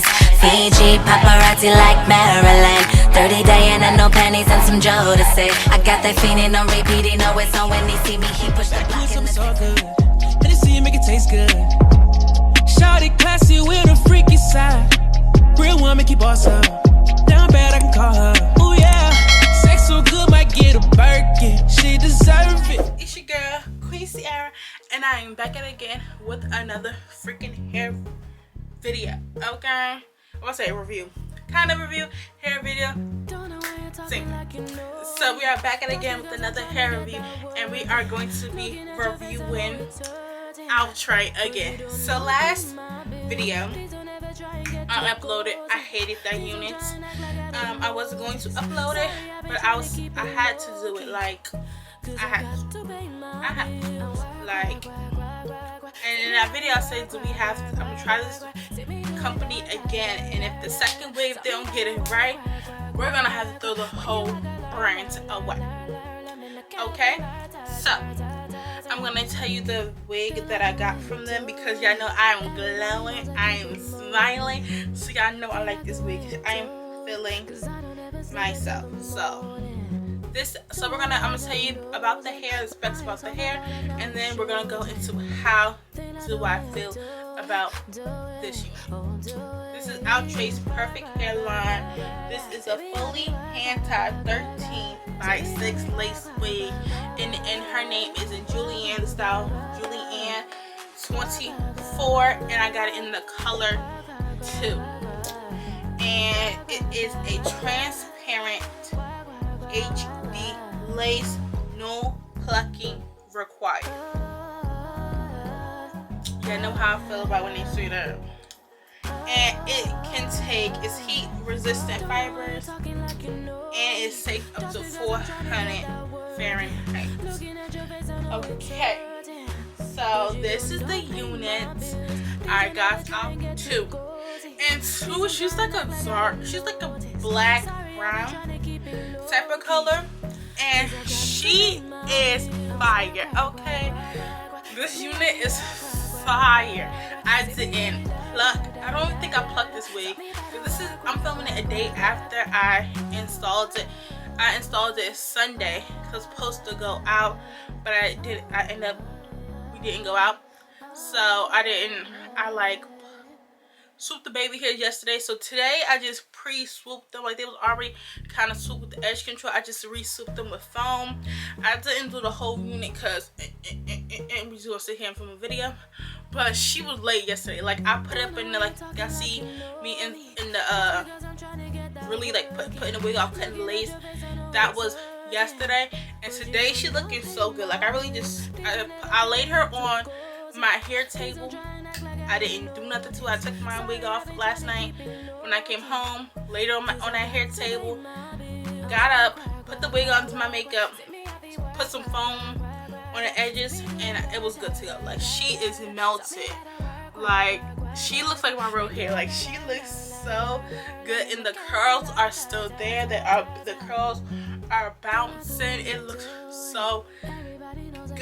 paradise. Fiji, paparazzi like Maryland. 30 day and no panties and some Joe to say. I got that feeling on repeat, he know it's on when he see me, he push the block in the so good. Tennessee make it taste good. Shawty classy with a freaky side. Real woman keep boss up. Down bad I can call her. Oh yeah, sex so good might get a Birkin. She deserve it. It's your girl Queen Cierra, and I am back at it again with another freaking hair video. Okay, I want to say review, kind of review, hair video. Same. So we are back at it again with another hair review, and we are going to be reviewing Outre again. So last video I uploaded, I hated that unit. I wasn't going to upload it, but I had to do it. Like I had like, and in that video I said, do we have to, I'm gonna try this company again, and if the second wave they don't get it right, we're gonna have to throw the whole brand away. Okay, so I'm gonna tell you the wig that I got from them, because y'all know I am glowing, I am smiling, so y'all know I like this wig. I am feeling myself. So I'm gonna tell you about the hair, the specs about the hair, and then we're gonna go into how do I feel about this unit. This is Outre's perfect hairline. This is a fully hand-tied 13x6 lace wig, and her name is in Julianne, the style Julianne 24, and I got it in the color 2. And it is a transparent HD lace, no plucking required. Yeah, I know how I feel about when they say that. And it can take, it's heat resistant fibers, and it's safe up to 400 Fahrenheit. Okay, so this is the unit I got out 2. And 2, she's like a black brown type of color, and she is fire. Okay, this unit is fire. I didn't pluck. I don't think I plucked this wig. I'm filming it a day after I installed it. I installed it Sunday because it's supposed to go out, but we didn't go out. So I like swooped the baby hair yesterday. So today I just pre-swooped them. Like they was already kind of swooped with the edge control. I just re-swooped them with foam. I didn't do the whole unit because and we just gonna sit here and film a video. But she was late yesterday. Like I put up in the, like y'all see me in the really like putting the wig off, cutting the lace. That was yesterday, and today she's looking so good. Like I really just I laid her on my hair table. I didn't do nothing to her. I took my wig off last night when I came home, laid her on that hair table, got up, put the wig onto my makeup, put some foam on the edges, and it was good to go. Like she is melted. Like she looks like my real hair. Like she looks so good, and the curls are still there. The curls are bouncing. It looks so good.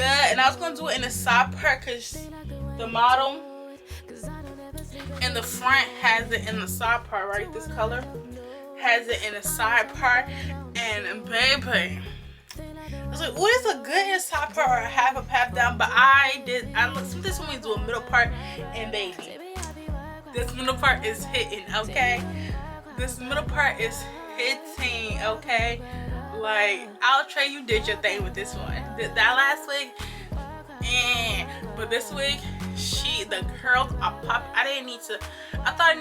And I was gonna do it in the side part because the model in the front has it in the side part, right? This color has it in the side part, and baby, I was like, oh, it's a good inside part or a half a pap down, but I look, sometimes when we do a middle part, and baby, this middle part is hitting, okay? This middle part is hitting, okay? Like, Outre, you did your thing with this one. That last wig, but this wig, the curls are popping. I thought I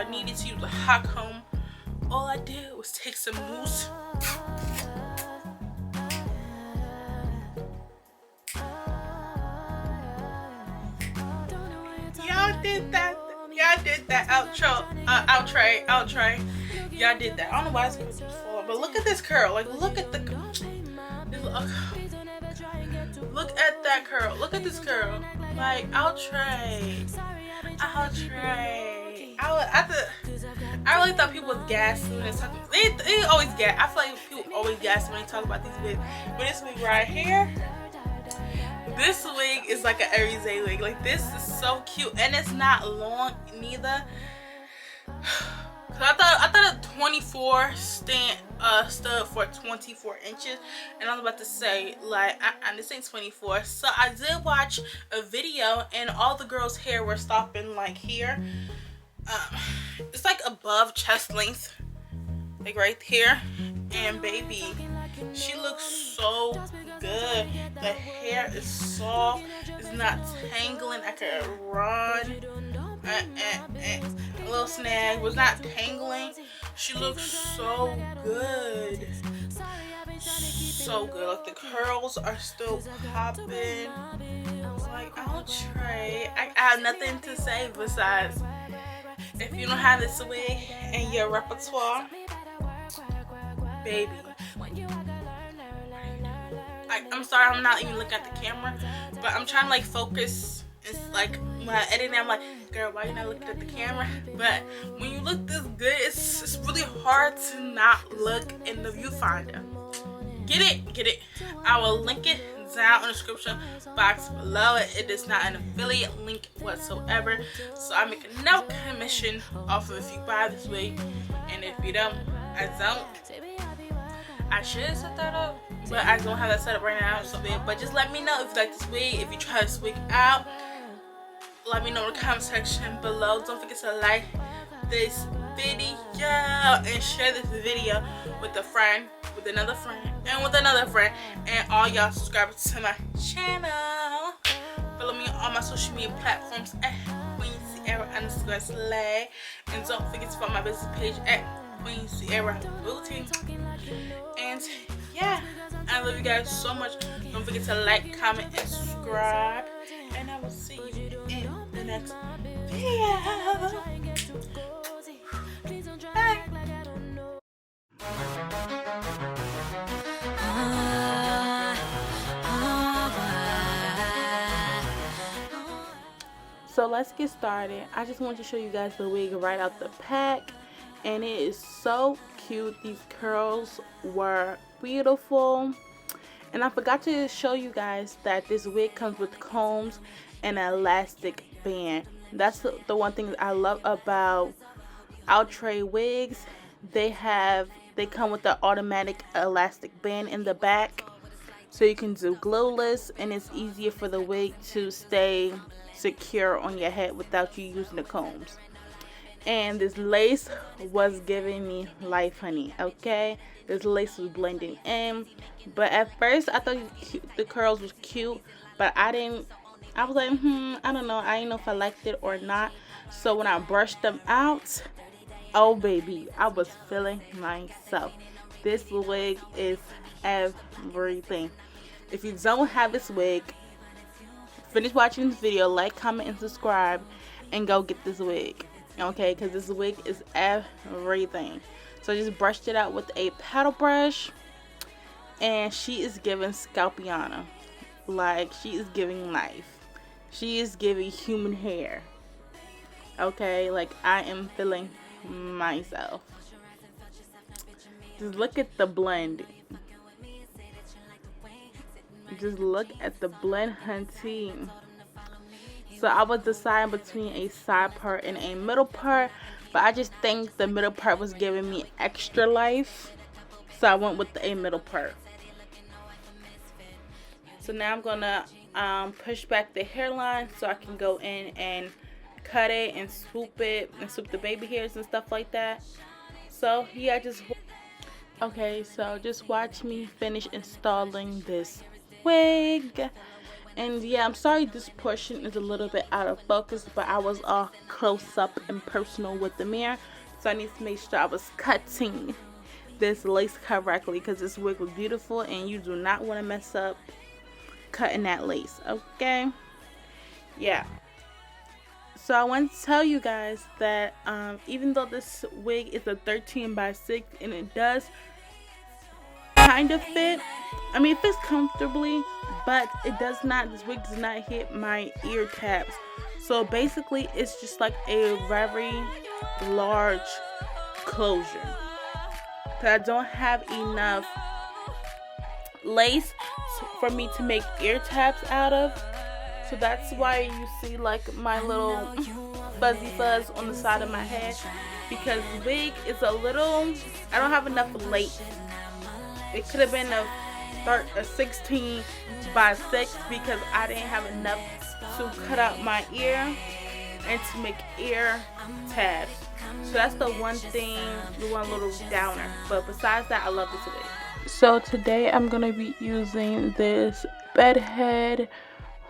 needed to use a hot comb. All I did was take some mousse. Y'all did that Outre. Y'all did that. I don't know why it's going too far, but look at this curl. Like look at the look at that curl. Look at this curl. Like Outre. I really thought people was gassed when they talking. They always gas. I feel like people always gas when they talk about these wigs. But this wig right here, this wig is like an everyday wig. Like this is so cute, and it's not long neither. Cause I thought a 24 stood for 24 inches, and I was about to say like this ain't 24. So I did watch a video, and all the girls' hair were stopping like here. It's like above chest length, like right here. And baby, she looks so good. The hair is soft. It's not tangling. I could run. A little snag was not tangling. She looks so good. So good. Like the curls are still popping. Like Outre. I have nothing to say besides, if you don't have this wig in your repertoire, baby. I'm sorry, I'm not even looking at the camera, but I'm trying to like focus. It's like when I edit, I'm like, girl, why you not looking at the camera? But when you look this good, it's really hard to not look in the viewfinder. Get it? Get it? I will link it down in the description box below. It is not an affiliate link whatsoever, so I make no commission off of if you buy this wig, and if you don't, I don't. I should set that up, but I don't have that set up right now. So, but just let me know if you like this wig. If you try this wig out, let me know in the comment section below. Don't forget to like this video and share this video with a friend, with another friend, and with another friend, and all y'all subscribe to my channel. Follow me on all my social media platforms at Cierra_slay, and don't forget to follow my business page at Cierra Boutique. And yeah, I love you guys so much. Don't forget to like, comment, and subscribe, and I will see you in the next video. Bye. So let's get started. I just want to show you guys the wig right out the pack, and it is so cute. These curls were beautiful, and I forgot to show you guys that this wig comes with combs and an elastic band. That's the one thing that I love about Outre wigs. They come with the automatic elastic band in the back, so you can do glueless, and it's easier for the wig to stay secure on your head without you using the combs. And this lace was giving me life, honey. Okay, this lace was blending in, but at first I thought the curls was cute, but I was like, I don't know, I didn't know if I liked it or not. So when I brushed them out, oh baby, I was feeling myself. This wig is everything. If you don't have this wig, finish watching this video, like, comment, and subscribe, and go get this wig. Okay, because this wig is everything. So I just brushed it out with a paddle brush, and she is giving Scalpiana. Like, she is giving life. She is giving human hair. Okay, like, I am feeling myself. Just look at the blend. Just look at the blend, hunty. So I was deciding between a side part and a middle part, but I just think the middle part was giving me extra life, so I went with a middle part. So now I'm gonna push back the hairline so I can go in and cut it and swoop it and swoop the baby hairs and stuff like that. So yeah, okay, so just watch me finish installing this wig. And yeah, I'm sorry this portion is a little bit out of focus, but I was all close up and personal with the mirror, so I need to make sure I was cutting this lace correctly, because this wig was beautiful and you do not want to mess up cutting that lace. Okay, yeah. So I want to tell you guys that even though this wig is a 13x6 and it does kind of fit, I mean, it fits comfortably, but it does not, this wig does not hit my ear tabs. So basically it's just like a very large closure, because I don't have enough lace for me to make ear tabs out of. So that's why you see like my little fuzzy fuzz on the side of my head because the wig is a little, I don't have enough lace. It could have been a 16 by 6 because I didn't have enough to cut out my ear and to make ear tabs. So that's the one thing, the one little downer. But besides that, I love this wig. So today I'm going to be using this bedhead,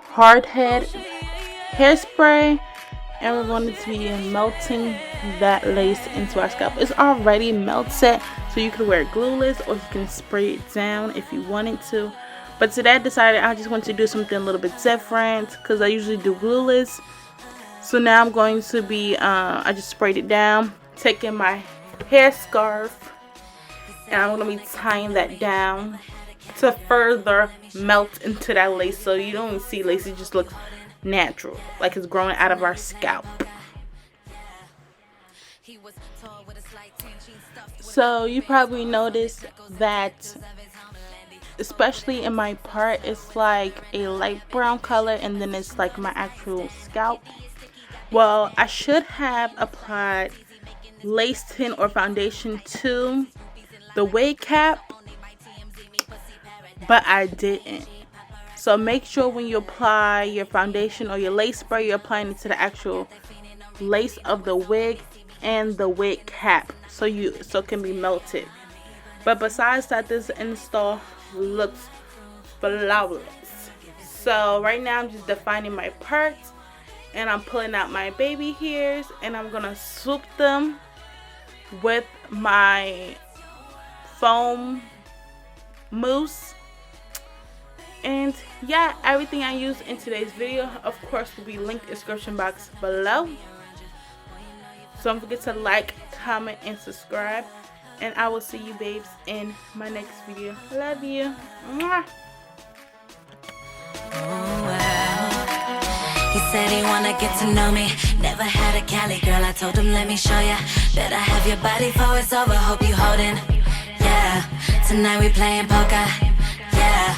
hard head hairspray. And we're going to be melting that lace into our scalp. It's already melted, so you can wear it glueless or you can spray it down if you wanted to. But today I decided I just want to do something a little bit different because I usually do glueless. So now I'm going to be, I just sprayed it down, taking my hair scarf, and I'm going to be tying that down to further melt into that lace. So you don't even see lace, it just looks natural, like it's growing out of our scalp. So you probably noticed that, especially in my part, it's like a light brown color and then it's like my actual scalp. Well, I should have applied lace tint or foundation to the wig cap, but I didn't. So make sure when you apply your foundation or your lace spray, you're applying it to the actual lace of the wig and the wig cap, so it can be melted. But besides that, this install looks flawless. So right now I'm just defining my parts and I'm pulling out my baby hairs and I'm gonna swoop them with my foam mousse. And yeah, everything I use in today's video, of course, will be linked in the description box below. So don't forget to like, comment, and subscribe. And I will see you babes in my next video. Love you. Mwah. He said he wanna get to know me. Never had a Cali girl, I told him let me show ya. Better have your body before it's over, hope you holding. Yeah, tonight we playing poker. Yeah.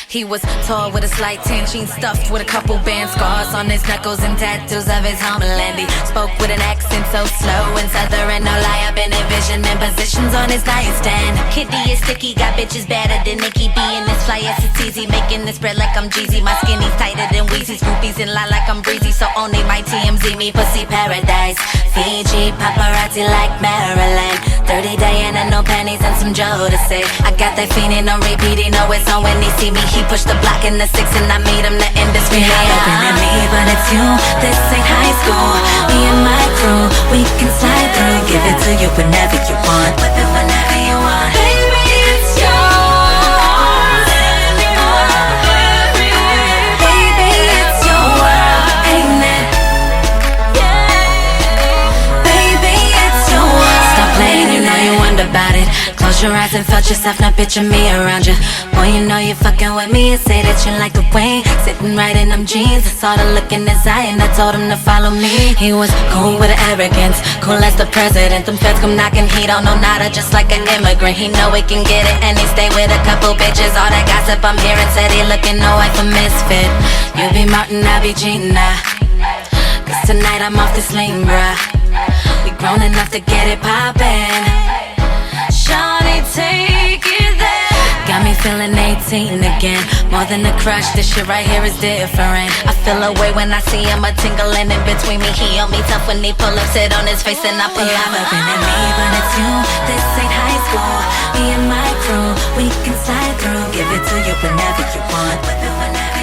He was tall with a slight tan, jeans stuffed with a couple band scars on his knuckles and tattoos of his homeland. He spoke with an accent so slow and southern, no lie. I've been envisioning positions on his nightstand. Kitty is sticky, got bitches better than Nikki B. And this fly ass it's easy, making this spread like I'm Jeezy. My skinny's tighter than Weezy's, groupies in line like I'm breezy. So only my TMZ me pussy paradise. Fiji paparazzi like Maryland. 30 Diana, no panties and some Joe to say. I got that fiendin' on repeat, he know it's on when he see me. He push the block in the 6 and I meet him, the industry. Not looking at me, but it's you. This ain't high school. Me and my crew, we can slide through. Give it to you whenever you want. Whip it whenever you want. Baby, it's yours. Baby, it's your world, ain't it? Baby, it's your world. Stop playing, you know you wonder about it. Close your eyes and felt yourself, now picture me around you. Boy, you know you're fucking with me and say that you like the way. Sitting right in them jeans, I saw the look in his eye and I told him to follow me. He was cool with arrogance, cool as the president. Them feds come knocking, he don't know nada, just like an immigrant. He know he can get it and he stay with a couple bitches. All that gossip I'm hearing said he looking no like a misfit. You be Martin, I be Gina, cause tonight I'm off this lane, bruh. We grown enough to get it poppin'. Shawty, take it there. Got me feeling 18 again. More than a crush, this shit right here is different. I feel a way when I see him, a tingling in between me. He on me tough when he pull up, sit on his face and I pull up. Looking at me, but it's you. This ain't high school. Me and my crew, we can slide through. Give it to you whenever you want. Whip it whenever